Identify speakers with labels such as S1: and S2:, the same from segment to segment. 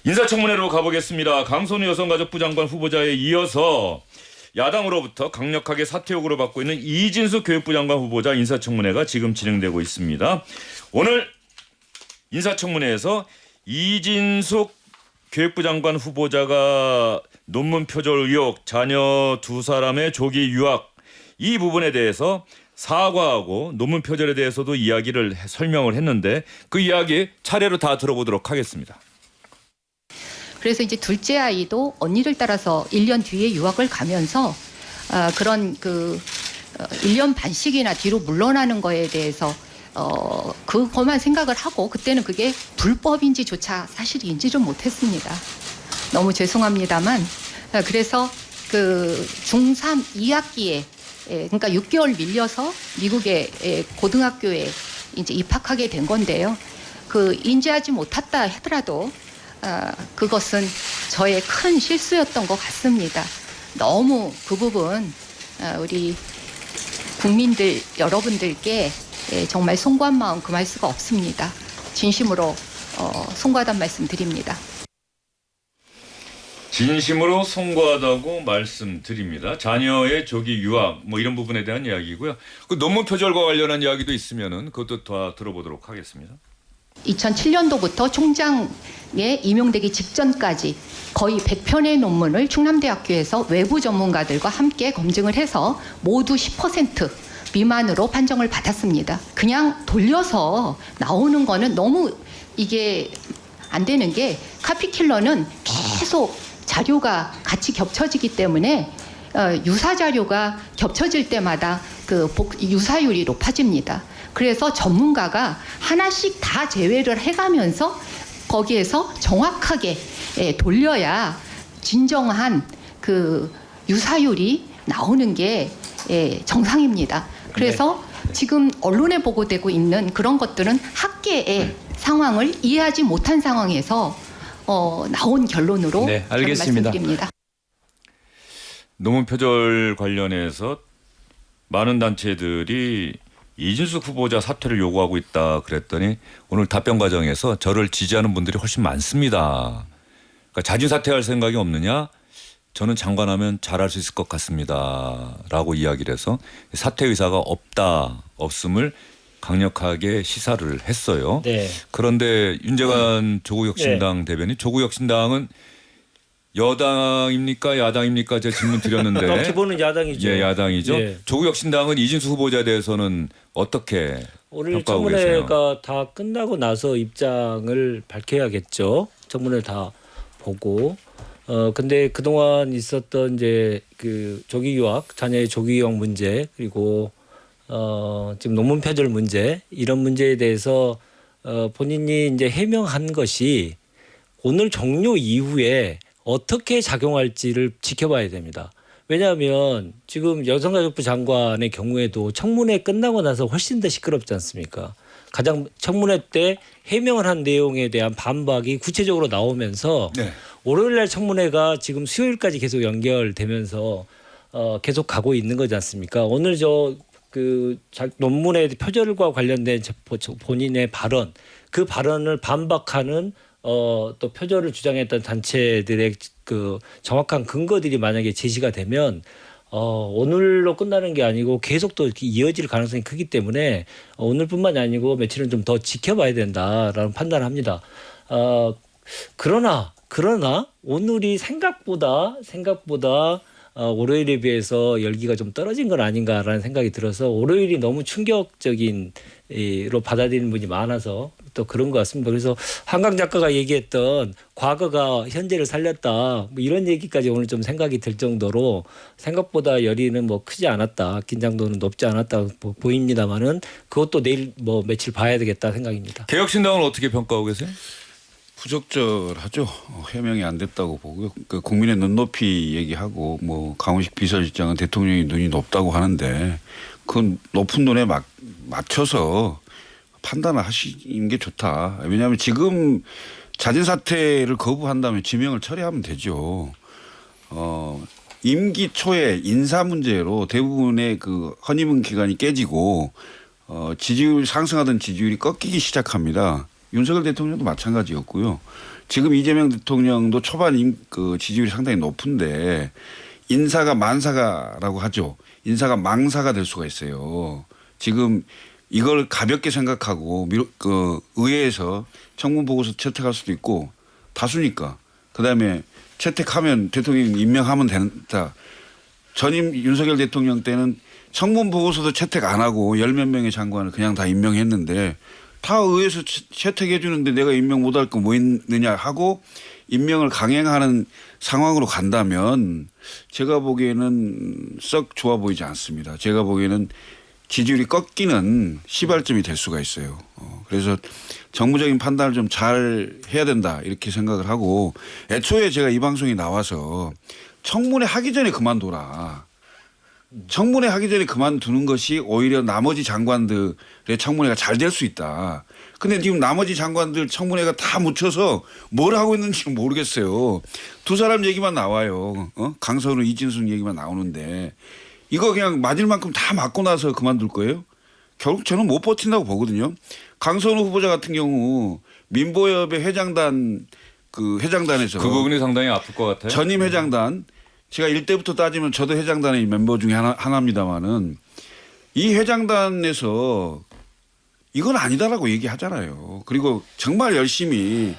S1: 인사청문회로 가보겠습니다. 강선우 여성가족부 장관 후보자에 이어서 야당으로부터 강력하게 사퇴 요구를 받고 있는 이진숙 교육부 장관 후보자 인사청문회가 지금 진행되고 있습니다. 오늘 인사청문회에서 이진숙 교육부 장관 후보자가 논문 표절 의혹, 자녀 두 사람의 조기 유학 이 부분에 대해서 사과하고 논문 표절에 대해서도 이야기를 설명을 했는데 그 이야기 차례로 다 들어보도록 하겠습니다.
S2: 그래서 이제 둘째 아이도 언니를 따라서 1년 뒤에 유학을 가면서 그런 1년 반씩이나 뒤로 물러나는 거에 대해서 그것만 생각을 하고 그때는 그게 불법인지조차 사실인지를 못했습니다. 너무 죄송합니다만 그래서 그 중3 2학기에 그러니까 6개월 밀려서 미국의 고등학교에 이제 입학하게 된 건데요. 그 인지하지 못했다 하더라도 그것은 저의 큰 실수였던 것 같습니다. 너무 그 부분 우리 국민들 여러분들께 정말 송구한 마음 금할 수가 없습니다. 진심으로 송구하다는 말씀 드립니다.
S1: 진심으로 송구하다고 말씀드립니다. 자녀의 조기 유학 뭐 이런 부분에 대한 이야기고요. 그 논문 표절과 관련한 이야기도 있으면은 그것도 다 들어보도록 하겠습니다.
S2: 2007년도부터 총장에 임용되기 직전까지 거의 100편의 논문을 충남대학교에서 외부 전문가들과 함께 검증을 해서 모두 10% 미만으로 판정을 받았습니다. 그냥 돌려서 나오는 거는 너무 이게 안 되는 게 카피킬러는 계속 자료가 같이 겹쳐지기 때문에 유사 자료가 겹쳐질 때마다 그 유사율이 높아집니다. 그래서 전문가가 하나씩 다 제외를 해가면서 거기에서 정확하게 돌려야 진정한 그 유사율이 나오는 게 정상입니다. 그래서 지금 언론에 보고되고 있는 그런 것들은 학계의 상황을 이해하지 못한 상황에서 나온 결론으로
S3: 알겠습니다.
S2: 말씀드립니다.
S1: 논문 표절 관련해서 많은 단체들이 이진숙 후보자 사퇴를 요구하고 있다 그랬더니 오늘 답변 과정에서 저를 지지하는 분들이 훨씬 많습니다. 그러니까 자진 사퇴할 생각이 없느냐? 저는 장관하면 잘할 수 있을 것 같습니다. 라고 이야기를 해서 사퇴 의사가 없음을 강력하게 시사를 했어요.
S3: 네.
S1: 그런데 윤재관 조국혁신당 대변인, 조국혁신당은 여당입니까 야당입니까 제가 질문 드렸는데
S3: 기본은 야당이죠.
S1: 예, 야당이죠.
S3: 네.
S1: 조국혁신당은 이진수 후보자에 대해서는 어떻게
S3: 오늘
S1: 평가하고 계세요?
S3: 청문회가 다 끝나고 나서 입장을 밝혀야겠죠. 청문회 다 보고. 근데 그동안 있었던 이제 그 조기 유학, 자녀의 조기 유학 문제 그리고 지금 논문 표절 문제 이런 문제에 대해서 본인이 이제 해명한 것이 오늘 종료 이후에 어떻게 작용할지를 지켜봐야 됩니다. 왜냐하면 지금 여성가족부 장관의 경우에도 청문회 끝나고 나서 훨씬 더 시끄럽지 않습니까? 가장 청문회 때 해명을 한 내용에 대한 반박이 구체적으로 나오면서 월요일 날 청문회가 지금 수요일까지 계속 연결되면서 계속 가고 있는 거지 않습니까? 오늘 논문의 표절과 관련된 본인의 발언, 그 발언을 반박하는 또 표절을 주장했던 단체들의 그 정확한 근거들이 만약에 제시가 되면 오늘로 끝나는 게 아니고 계속 또 이어질 가능성이 크기 때문에 오늘뿐만이 아니고 며칠은 좀 더 지켜봐야 된다라는 판단을 합니다. 그러나 오늘이 생각보다 월요일에 비해서 열기가 좀 떨어진 건 아닌가라는 생각이 들어서 월요일이 너무 충격적인로 받아들이는 분이 많아서 또 그런 것 같습니다. 그래서 한강 작가가 얘기했던 과거가 현재를 살렸다 뭐 이런 얘기까지 오늘 좀 생각이 들 정도로 생각보다 열의는 뭐 크지 않았다, 긴장도는 높지 않았다 보입니다만은 그것도 내일 뭐 며칠 봐야 되겠다 생각입니다.
S1: 개혁신당은 어떻게 평가하고 계세요?
S4: 부적절하죠. 해명이 안 됐다고 보고요. 그 국민의 눈높이 얘기하고 뭐 강훈식 비서실장은 대통령이 눈이 높다고 하는데 그 높은 눈에 맞춰서 판단을 하시는 게 좋다. 왜냐하면 지금 자진 사퇴를 거부한다면 지명을 철회하면 되죠. 임기 초에 인사 문제로 대부분의 그 허니문 기간이 깨지고 지지율 상승하던 지지율이 꺾이기 시작합니다. 윤석열 대통령도 마찬가지였고요. 지금 이재명 대통령도 초반 그 지지율이 상당히 높은데 인사가 만사가라고 하죠. 인사가 망사가 될 수가 있어요. 지금 이걸 가볍게 생각하고 그 의회에서 청문 보고서 채택할 수도 있고 다수니까 그다음에 채택하면 대통령 임명하면 된다. 전임 윤석열 대통령 때는 청문 보고서도 채택 안 하고 10몇 명의 장관을 그냥 다 임명했는데 다 의회에서 채택해 주는데 내가 임명 못할 거 뭐 있느냐 하고 임명을 강행하는 상황으로 간다면 제가 보기에는 썩 좋아 보이지 않습니다. 제가 보기에는 지지율이 꺾이는 시발점이 될 수가 있어요. 그래서 정무적인 판단을 좀 잘 해야 된다 이렇게 생각을 하고 애초에 제가 이 방송에 나와서 청문회 하기 전에 그만둬라. 청문회 하기 전에 그만두는 것이 오히려 나머지 장관들의 청문회가 잘 될 수 있다. 근데 지금 나머지 장관들 청문회가 다 묻혀서 뭘 하고 있는지 모르겠어요. 두 사람 얘기만 나와요. 강선우, 이진숙 얘기만 나오는데 이거 그냥 맞을 만큼 다 맞고 나서 그만둘 거예요? 결국 저는 못 버틴다고 보거든요. 강선우 후보자 같은 경우 민보협의 회장단 그 회장단에서
S1: 그 부분이 상당히 아플 것 같아요.
S4: 전임 회장단 제가 1대부터 따지면 저도 회장단의 멤버 중에 하나입니다만은 이 회장단에서 이건 아니다라고 얘기하잖아요. 그리고 정말 열심히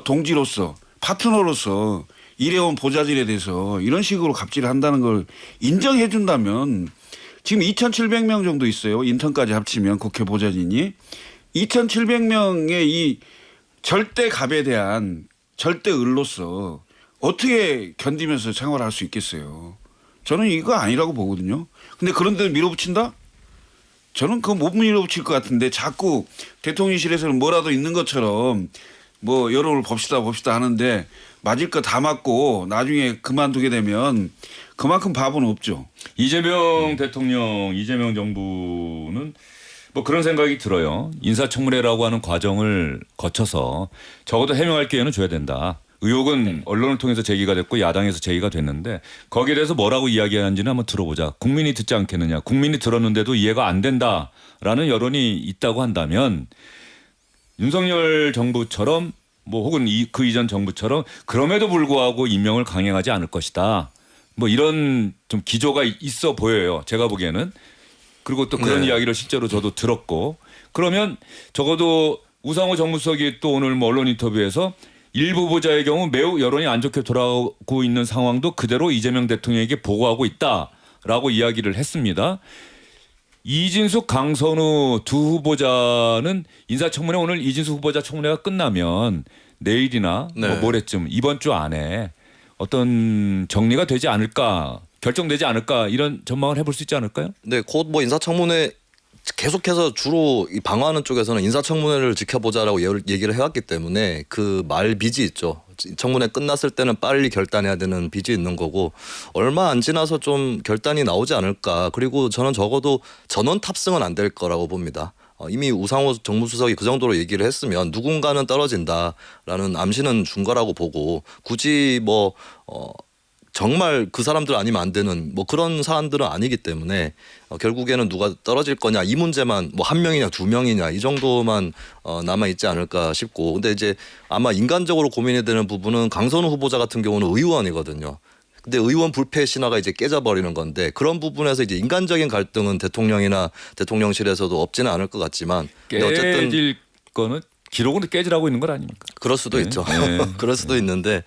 S4: 동지로서 파트너로서 일해온 보좌진에 대해서 이런 식으로 갑질을 한다는 걸 인정해 준다면 지금 2,700명 정도 있어요. 인턴까지 합치면 국회 보좌진이 2,700명의 이 절대 갑에 대한 절대 을로서 어떻게 견디면서 생활할 수 있겠어요. 저는 이거 아니라고 보거든요. 근데 그런데 밀어붙인다? 저는 그거 못 밀어붙일 것 같은데 자꾸 대통령실에서는 뭐라도 있는 것처럼 뭐 여론을 봅시다 하는데 맞을 거 다 맞고 나중에 그만두게 되면 그만큼 바보는 없죠.
S1: 이재명 대통령, 이재명 정부는 뭐 그런 생각이 들어요. 인사청문회라고 하는 과정을 거쳐서 적어도 해명할 기회는 줘야 된다. 의혹은 언론을 통해서 제기가 됐고 야당에서 제기가 됐는데 거기에 대해서 뭐라고 이야기하는지는 한번 들어보자. 국민이 듣지 않겠느냐. 국민이 들었는데도 이해가 안 된다라는 여론이 있다고 한다면 윤석열 정부처럼 뭐 혹은 그 이전 정부처럼 그럼에도 불구하고 임명을 강행하지 않을 것이다. 뭐 이런 좀 기조가 있어 보여요. 제가 보기에는. 그리고 또 그런 이야기를 실제로 저도 들었고 그러면 적어도 우상호 정무수석이 또 오늘 뭐 언론 인터뷰에서 일부 후보자의 경우 매우 여론이 안 좋게 돌아오고 있는 상황도 그대로 이재명 대통령에게 보고하고 있다라고 이야기를 했습니다. 이진숙, 강선우 두 후보자는 인사청문회 오늘 이진숙 후보자 청문회가 끝나면 내일이나 뭐 모레쯤 이번 주 안에 어떤 정리가 되지 않을까 결정되지 않을까 이런 전망을 해볼 수 있지 않을까요?
S5: 네, 곧 뭐 인사청문회 계속해서 주로 이 방어하는 쪽에서는 인사청문회를 지켜보자라고 얘기를 해왔기 때문에 그 말 빚이 있죠. 청문회 끝났을 때는 빨리 결단해야 되는 빚이 있는 거고 얼마 안 지나서 좀 결단이 나오지 않을까. 그리고 저는 적어도 전원 탑승은 안 될 거라고 봅니다. 이미 우상호 정무수석이 그 정도로 얘기를 했으면 누군가는 떨어진다라는 암시는 준 거라고 보고 굳이 뭐 정말 그 사람들 아니면 안 되는 뭐 그런 사안들은 아니기 때문에 결국에는 누가 떨어질 거냐 이 문제만 뭐 한 명이냐 두 명이냐 이 정도만 남아 있지 않을까 싶고 근데 이제 아마 인간적으로 고민이 되는 부분은 강선우 후보자 같은 경우는 의원이거든요. 근데 의원 불패 신화가 이제 깨져버리는 건데 그런 부분에서 이제 인간적인 갈등은 대통령이나 대통령실에서도 없지는 않을 것 같지만 근데 어쨌든
S1: 깨질 거는 기록은 깨지라고 있는 건 아닙니까?
S5: 그럴 수도 있죠. 그럴 수도 있는데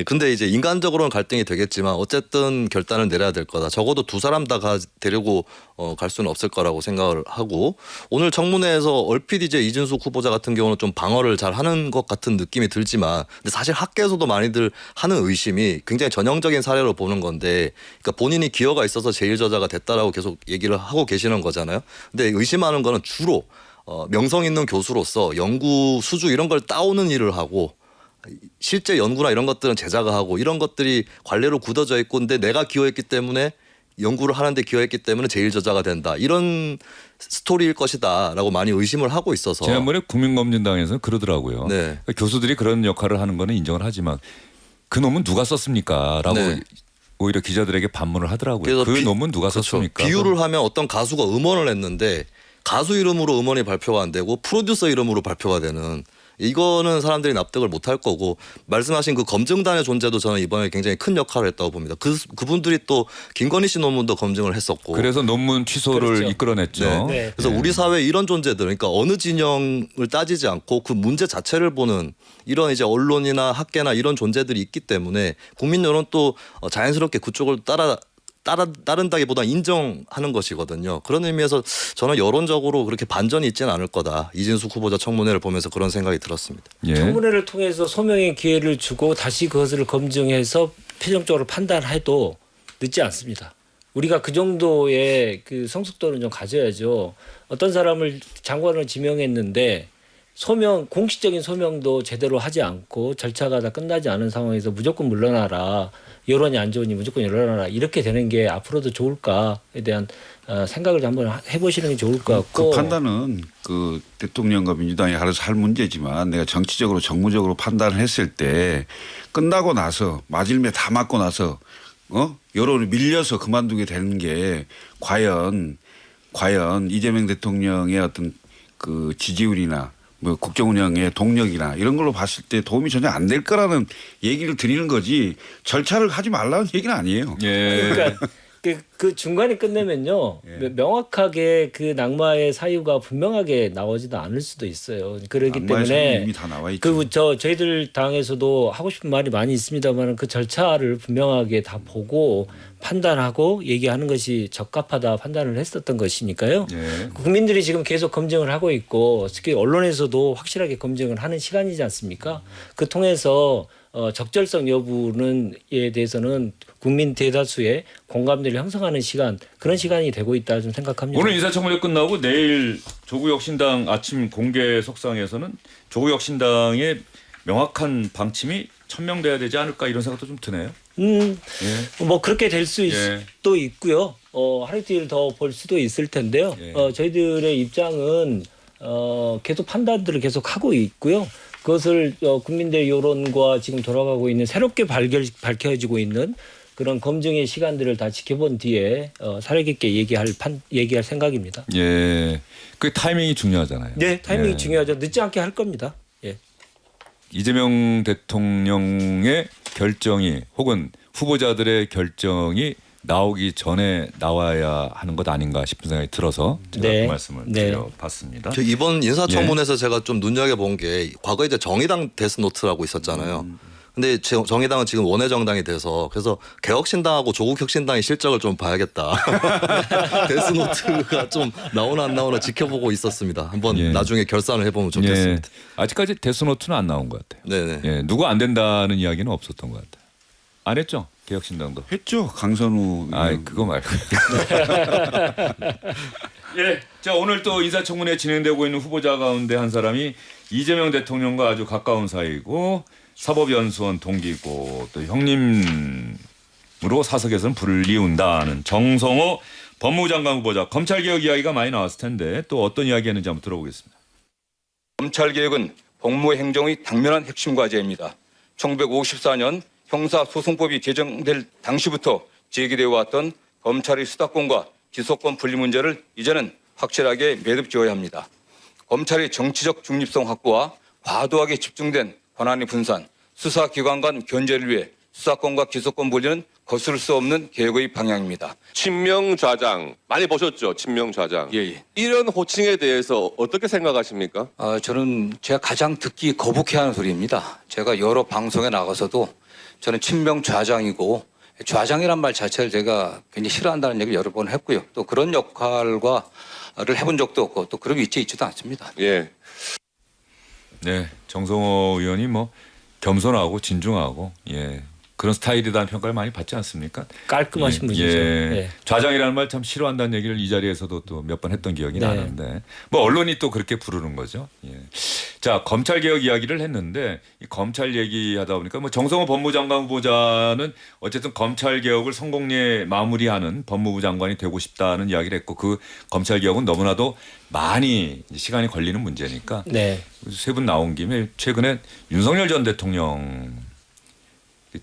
S5: 근데 이제 인간적으로는 갈등이 되겠지만 어쨌든 결단을 내려야 될 거다. 적어도 두 사람 다 데리고 갈 수는 없을 거라고 생각을 하고 오늘 청문회에서 얼핏 이제 이진숙 후보자 같은 경우는 좀 방어를 잘 하는 것 같은 느낌이 들지만 근데 사실 학계에서도 많이들 하는 의심이 굉장히 전형적인 사례로 보는 건데 그러니까 본인이 기여가 있어서 제1저자가 됐다라고 계속 얘기를 하고 계시는 거잖아요. 근데 의심하는 거는 주로 명성 있는 교수로서 연구 수주 이런 걸 따오는 일을 하고 실제 연구나 이런 것들은 제자가 하고 이런 것들이 관례로 굳어져 있고 근데 내가 기여했기 때문에 연구를 하는데 기여했기 때문에 제1저자가 된다. 이런 스토리일 것이다 라고 많이 의심을 하고 있어서
S1: 지난번에 국민검진당에서는 그러더라고요.
S5: 네.
S1: 그러니까 교수들이 그런 역할을 하는 거는 인정을 하지만 그 논문 누가 썼습니까? 라고
S5: 네.
S1: 오히려 기자들에게 반문을 하더라고요.
S5: 그래서
S1: 그 논문 누가
S5: 그렇죠.
S1: 썼습니까?
S5: 비유를 하면 어떤 가수가 음원을 했는데 가수 이름으로 음원이 발표가 안 되고 프로듀서 이름으로 발표가 되는 이거는 사람들이 납득을 못할 거고 말씀하신 그 검증단의 존재도 저는 이번에 굉장히 큰 역할을 했다고 봅니다. 그분들이 또 김건희 씨 논문도 검증을 했었고
S1: 그래서 논문 취소를
S3: 그렇죠.
S1: 이끌어냈죠.
S5: 네.
S3: 네.
S5: 그래서 우리 사회에 이런 존재들, 그러니까 어느 진영을 따지지 않고 그 문제 자체를 보는 이런 이제 언론이나 학계나 이런 존재들이 있기 때문에 국민 여론 또 자연스럽게 그쪽을 따른다기보다 인정하는 것이거든요. 그런 의미에서 저는 여론적으로 그렇게 반전이 있지는 않을 거다. 이진숙 후보자 청문회를 보면서 그런 생각이 들었습니다.
S1: 예.
S3: 청문회를 통해서 소명의 기회를 주고 다시 그것을 검증해서 최종적으로 판단해도 늦지 않습니다. 우리가 그 정도의 그 성숙도는 좀 가져야죠. 어떤 사람을 장관으로 지명했는데 공식적인 소명도 제대로 하지 않고 절차가 다 끝나지 않은 상황에서 무조건 물러나라. 여론이 안 좋으니 무조건 물러나라. 이렇게 되는 게 앞으로도 좋을까에 대한 생각을 한번 해보시는 게 좋을 것 같고.
S4: 그 판단은 그 대통령과 민주당이 알아서 할 문제지만 내가 정치적으로 정무적으로 판단을 했을 때 끝나고 나서 맞을매 다 맞고 나서 여론이 밀려서 그만두게 되는 게 과연 이재명 대통령의 어떤 그 지지율이나 뭐 국정 운영의 동력이나 이런 걸로 봤을 때 도움이 전혀 안 될 거라는 얘기를 드리는 거지 절차를 하지 말라는 얘기는 아니에요.
S1: 예.
S3: 그러니까 그 중간에 끝내면요 명확하게 그 낙마의 사유가 분명하게 나오지도 않을 수도 있어요. 그렇기
S4: 낙마의 사유는
S3: 때문에
S4: 이미 다 나와 있죠.
S3: 저희들 당에서도 하고 싶은 말이 많이 있습니다만 그 절차를 분명하게 다 보고 판단하고 얘기하는 것이 적합하다 판단을 했었던 것이니까요.
S1: 예.
S3: 국민들이 지금 계속 검증을 하고 있고 특히 언론에서도 확실하게 검증을 하는 시간이지 않습니까? 그 통해서 적절성 여부에 대해서는 국민 대다수의 공감대를 형성하는 시간 그런 시간이 되고 있다 좀 생각합니다.
S1: 오늘 인사청문회 끝나고 내일 조국혁신당 아침 공개 속상에서는 조국혁신당의 명확한 방침이 천명돼야 되지 않을까 이런 생각도 좀 드네요.
S3: 뭐 그렇게 될 수도
S1: 예.
S3: 있고요. 하루 이틀 더 볼 수도 있을 텐데요.
S1: 예.
S3: 저희들의 입장은 계속 판단들을 계속 하고 있고요. 그것을 국민들의 여론과 지금 돌아가고 있는 새롭게 밝혀지고 있는 그런 검증의 시간들을 다 지켜본 뒤에 사려 깊게 얘기할 생각입니다.
S1: 예. 그 타이밍이 중요하잖아요.
S3: 네, 타이밍이
S1: 예.
S3: 중요하죠. 늦지 않게 할 겁니다. 예.
S1: 이재명 대통령의 결정이 혹은 후보자들의 결정이 나오기 전에 나와야 하는 것 아닌가 싶은 생각이 들어서 제가
S3: 네.
S1: 그 말씀을
S3: 네.
S1: 드려봤습니다.
S5: 저 이번 인사청문회에서 제가 좀 눈여겨본 게 과거에 이제 정의당 데스노트라고 있었잖아요. 근데 정의당은 지금 원외정당이 돼서 그래서 개혁신당하고 조국혁신당의 실적을 좀 봐야겠다. 데스노트가 좀 나오나 안 나오나 지켜보고 있었습니다. 한번
S1: 예.
S5: 나중에 결산을 해보면 좋겠습니다.
S1: 예. 아직까지 데스노트는 안 나온 것 같아요.
S5: 네네.
S1: 예. 누구 안 된다는 이야기는 없었던 것 같아요. 안 했죠? 개혁신당도.
S4: 했죠. 강선우.
S1: 그거 말고. 예. 자, 오늘 또 인사청문회 진행되고 있는 후보자 가운데 한 사람이 이재명 대통령과 아주 가까운 사이고 사법연수원 동기고 또 형님으로 사석에서는 불리운다는 정성호 법무부 장관 후보자. 검찰개혁 이야기가 많이 나왔을 텐데 또 어떤 이야기 했는지 한번 들어보겠습니다.
S6: 검찰개혁은 법무행정의 당면한 핵심 과제입니다. 1954년 형사소송법이 개정될 당시부터 제기되어 왔던 검찰의 수사권과 기소권 분리 문제를 이제는 확실하게 매듭지어야 합니다. 검찰의 정치적 중립성 확보와 과도하게 집중된 권한의 분산, 수사기관 간 견제를 위해 수사권과 기소권 분리는 거스를 수 없는 개혁의 방향입니다.
S7: 친명좌장 많이 보셨죠? 친명좌장.
S6: 예.
S7: 이런 호칭에 대해서 어떻게 생각하십니까?
S6: 저는 제가 가장 듣기 거북해하는 소리입니다. 제가 여러 방송에 나가서도 저는 친명 좌장이고 좌장이란 말 자체를 제가 굉장히 싫어한다는 얘기를 여러 번 했고요. 또 그런 역할을 해본 적도 없고 또 그런 위치에 있지도 않습니다.
S7: 예.
S1: 네, 정성호 의원이 뭐 겸손하고 진중하고 예 그런 스타일이라는 평가를 많이 받지 않습니까?
S3: 깔끔하신 분이죠. 예.
S1: 좌장이라는 말 참 싫어한다는 얘기를 이 자리에서도 또 몇 번 했던 기억이
S3: 네.
S1: 나는데 뭐 언론이 또 그렇게 부르는 거죠. 예. 자, 검찰 개혁 이야기를 했는데 이 검찰 얘기하다 보니까 뭐 정성호 법무장관 후보자는 어쨌든 검찰 개혁을 성공리에 마무리하는 법무부 장관이 되고 싶다는 이야기를 했고 그 검찰 개혁은 너무나도 많이 시간이 걸리는 문제니까
S3: 네.
S1: 세 분 나온 김에 최근에 윤석열 전 대통령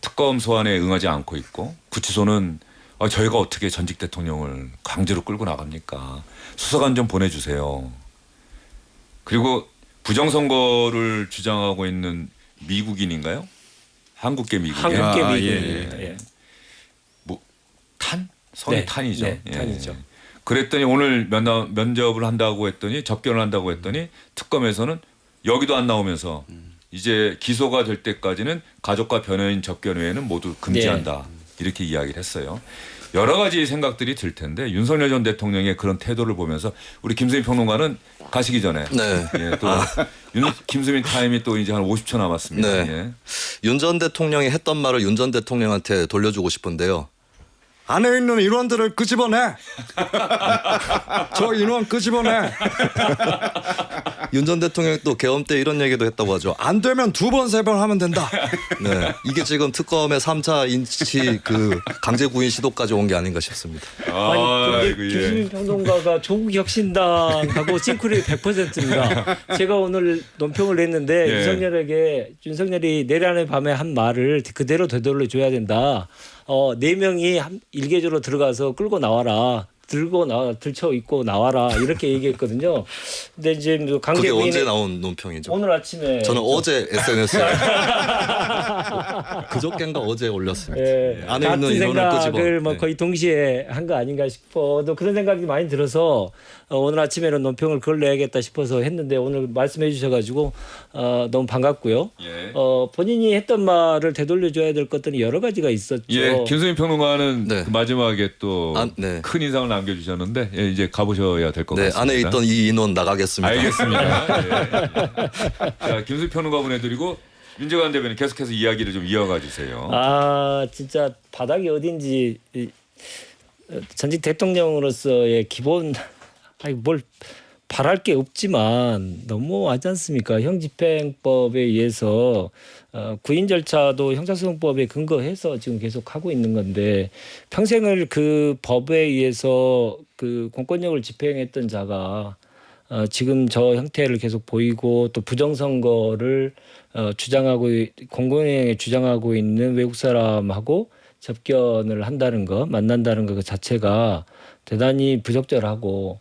S1: 특검 소환에 응하지 않고 있고 구치소는 저희가 어떻게 전직 대통령을 강제로 끌고 나갑니까? 수사관 좀 보내주세요. 그리고 부정선거를 주장하고 있는 미국인인가요? 한국계 미국인.
S3: 한국계
S4: 아,
S3: 미국입니다.
S4: 예, 예.
S3: 예.
S1: 뭐 탄? 성이
S3: 네,
S1: 탄이죠.
S3: 네,
S1: 예.
S3: 탄이죠.
S1: 그랬더니 오늘 면접을 한다고 했더니 접견을 한다고 했더니 특검에서는 여기도 안 나오면서 이제 기소가 될 때까지는 가족과 변호인 접견 외에는 모두 금지한다. 이렇게 이야기를 했어요. 여러 가지 생각들이 들 텐데 윤석열 전 대통령의 그런 태도를 보면서 우리 김수민 평론가는 가시기 전에
S5: 네.
S1: 예, 또 김수민 타임이 또 이제 한 50초 남았습니다.
S5: 네.
S1: 예.
S5: 윤 전 대통령이 했던 말을 윤 전 대통령한테 돌려주고 싶은데요. 안에 있는 인원들을 끄집어내. 저 인원 끄집어내. 윤 전 대통령이 또 계엄 때 이런 얘기도 했다고 하죠. 안 되면 2번, 3번 하면 된다. 네, 이게 지금 특검의 3차 인치 그 강제 구인 시도까지 온 게 아닌가 싶습니다.
S3: 아니 근데
S1: 예.
S3: 김수민 평론가가 조국 혁신당하고 싱크로율이 100%입니다. 제가 오늘 논평을 냈는데
S1: 예.
S3: 윤석열이 내란의 밤에 한 말을 그대로 되돌려 줘야 된다. 4명이 일개조로 들어가서 끌고 나와라. 들쳐 있고 나와라 이렇게 얘기했거든요. 근데 이제 강제
S5: 그게
S3: 구인이
S5: 언제 나온 논평이죠?
S3: 오늘 아침에
S5: 저는 어제 SNS에 그저께인가 어제 올렸습니다.
S3: 예,
S5: 안에
S3: 같은
S5: 있는 인원을 끄집어.
S3: 생각을 뭐
S5: 네.
S3: 거의 동시에 한 거 아닌가 싶어도 그런 생각이 많이 들어서 오늘 아침에는 논평을 그걸 내야겠다 싶어서 했는데 오늘 말씀해 주셔가지고 너무 반갑고요.
S1: 예.
S3: 본인이 했던 말을 되돌려줘야 될 것들이 여러 가지가 있었죠.
S1: 예, 김수민 평론가는
S5: 네.
S1: 그 마지막에 또
S5: 네.
S1: 큰 인상을 남겨주셨는데 예, 이제 가보셔야 될 것
S5: 네,
S1: 같습니다.
S5: 안에 있던 이 인원 나가겠습니다.
S1: 알겠습니다. 예. 자, 김수민 평론가 보내드리고 윤재관 대변인 계속해서 이야기를 좀 이어가 주세요.
S3: 진짜 바닥이 어딘지 전직 대통령으로서의 기본 뭘 바랄 게 없지만 너무하지 않습니까? 형집행법에 의해서 구인 절차도 형사소송법에 근거해서 지금 계속 하고 있는 건데 평생을 그 법에 의해서 그 공권력을 집행했던 자가 지금 저 형태를 계속 보이고 또 부정선거를 주장하고 공공연하게 주장하고 있는 외국 사람하고 접견을 한다는 것, 만난다는 것 자체가 대단히 부적절하고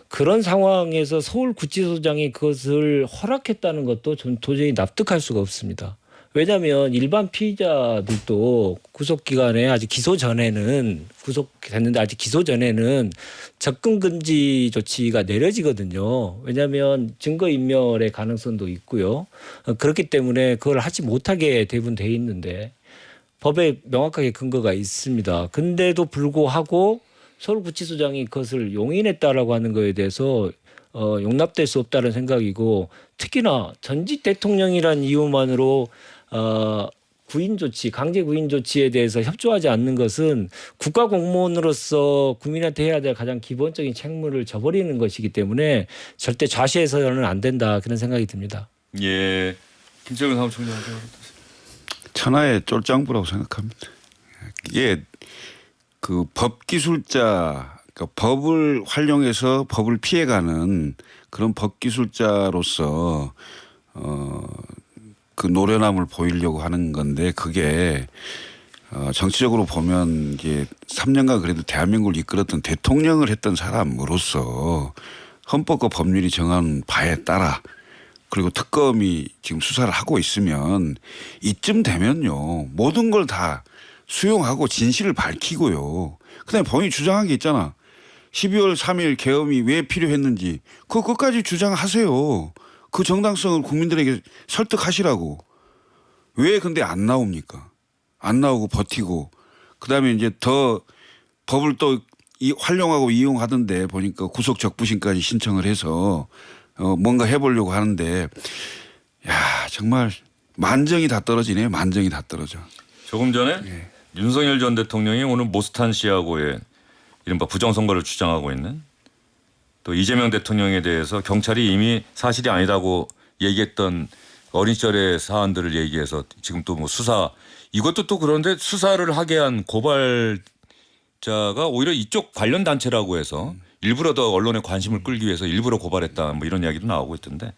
S3: 그런 상황에서 서울구치소장이 그것을 허락했다는 것도 전 도저히 납득할 수가 없습니다. 왜냐하면 일반 피의자들도 구속 기간에 아직 기소 전에는 구속됐는데 아직 기소 전에는 접근 금지 조치가 내려지거든요. 왜냐하면 증거 인멸의 가능성도 있고요. 그렇기 때문에 그걸 하지 못하게 대부분 돼 있는데 법에 명확하게 근거가 있습니다. 근데도 불구하고 서울구치소장이 그것을 용인했다라고 하는 거에 대해서 용납될 수 없다는 생각이고 특히나 전직 대통령이란 이유만으로 구인 조치, 강제 구인 조치에 대해서 협조하지 않는 것은 국가 공무원으로서 국민한테 해야 될 가장 기본적인 책무를 저버리는 것이기 때문에 절대 좌시해서는 안 된다 그런 생각이 듭니다.
S1: 예, 김철근 사무총장.
S4: 천하의 쫄짱부라고 생각합니다. 이게 그 법기술자, 그러니까 법을 활용해서 법을 피해가는 그런 법기술자로서 그 노련함을 보이려고 하는 건데 그게 정치적으로 보면 이게 3년간 그래도 대한민국을 이끌었던 대통령을 했던 사람으로서 헌법과 법률이 정한 바에 따라 그리고 특검이 지금 수사를 하고 있으면 이쯤 되면요 모든 걸 다 수용하고 진실을 밝히고요. 그다음에 본인이 주장한 게 있잖아. 12월 3일 계엄이 왜 필요했는지 그거 끝까지 주장하세요. 그 정당성을 국민들에게 설득하시라고. 왜 근데 안 나옵니까? 안 나오고 버티고 그다음에 이제 더 법을 또 활용하고 이용하던데 보니까 구속 적부심까지 신청을 해서 뭔가 해보려고 하는데 야 정말 만정이 다 떨어지네요. 만정이 다 떨어져.
S1: 조금 전에 윤석열 전 대통령이 오늘 모스탄 씨하고의 이른바 부정선거를 주장하고 있는 또 이재명 대통령에 대해서 경찰이 이미 사실이 아니라고 얘기했던 어린 시절의 사안들을 얘기해서 지금 또 뭐 수사 이것도 또 그런데 수사를 하게 한 고발자가 오히려 이쪽 관련 단체라고 해서 일부러 더 언론의 관심을 끌기 위해서 일부러 고발했다 뭐 이런 이야기도 나오고 있던데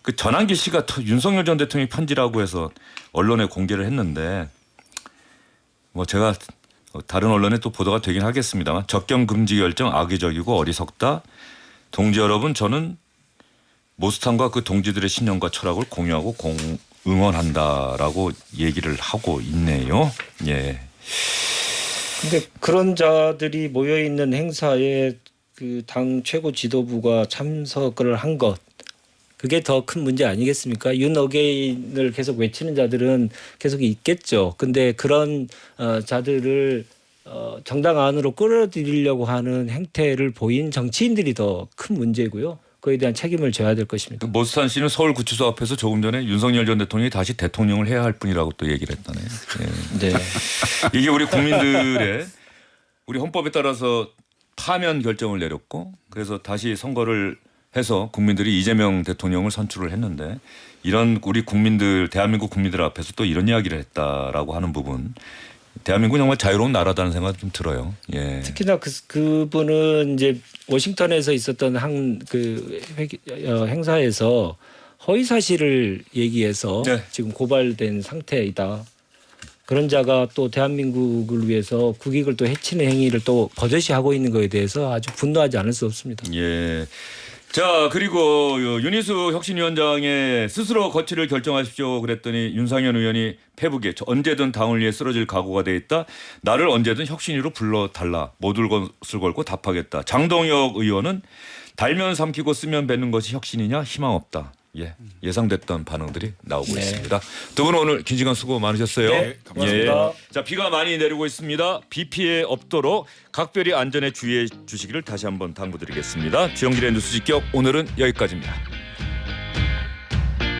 S1: 그 전한길 씨가 윤석열 전 대통령이 편지라고 해서 언론에 공개를 했는데 뭐 제가 다른 언론에 또 보도가 되긴 하겠습니다만 접견 금지 결정 악의적이고 어리석다. 동지 여러분 저는 모스탄과 그 동지들의 신념과 철학을 공유하고 응원한다라고 얘기를 하고 있네요. 예.
S3: 근데 그런 자들이 모여 있는 행사에 그 당 최고 지도부가 참석을 한 것, 그게 더 큰 문제 아니겠습니까? 윤 어게인을 계속 외치는 자들은 계속 있겠죠. 근데 그런 자들을 정당 안으로 끌어들이려고 하는 행태를 보인 정치인들이 더 큰 문제고요. 그에 대한 책임을 져야 될 것입니다.
S1: 모스탄 씨는 서울구치소 앞에서 조금 전에 윤석열 전 대통령이 다시 대통령을 해야 할 뿐이라고 또 얘기를 했다네요. 예.
S3: 네.
S1: 이게 우리 국민들의 우리 헌법에 따라서 파면 결정을 내렸고 그래서 다시 선거를 해서 국민들이 이재명 대통령을 선출을 했는데 이런 우리 국민들 대한민국 국민들 앞에서 또 이런 이야기를 했다라고 하는 부분 대한민국은 정말 자유로운 나라다는 생각이 좀 들어요. 예.
S3: 특히나 그분은 이제 워싱턴에서 있었던 행사에서 허위 사실을 얘기해서
S1: 네.
S3: 지금 고발된 상태이다. 그런 자가 또 대한민국을 위해서 국익을 또 해치는 행위를 또 버젓이 하고 있는 것에 대해서 아주 분노하지 않을 수 없습니다.
S1: 예. 자 그리고 윤희수 혁신위원장의 스스로 거취를 결정하십시오 그랬더니 윤상현 의원이 페북에 언제든 당을 위해 쓰러질 각오가 돼 있다. 나를 언제든 혁신위로 불러달라. 모든 것을 걸고 답하겠다. 장동혁 의원은 달면 삼키고 쓰면 뱉는 것이 혁신이냐 희망 없다. 예, 예상됐던 반응들이 나오고
S3: 네.
S1: 있습니다. 두 분 오늘 긴 시간 수고 많으셨어요.
S3: 네, 고맙습니다.
S1: 자 비가 많이 내리고 있습니다. 비 피해 없도록 각별히 안전에 주의해 주시기를 다시 한번 당부드리겠습니다. 주영길의 뉴스 직격 오늘은 여기까지입니다.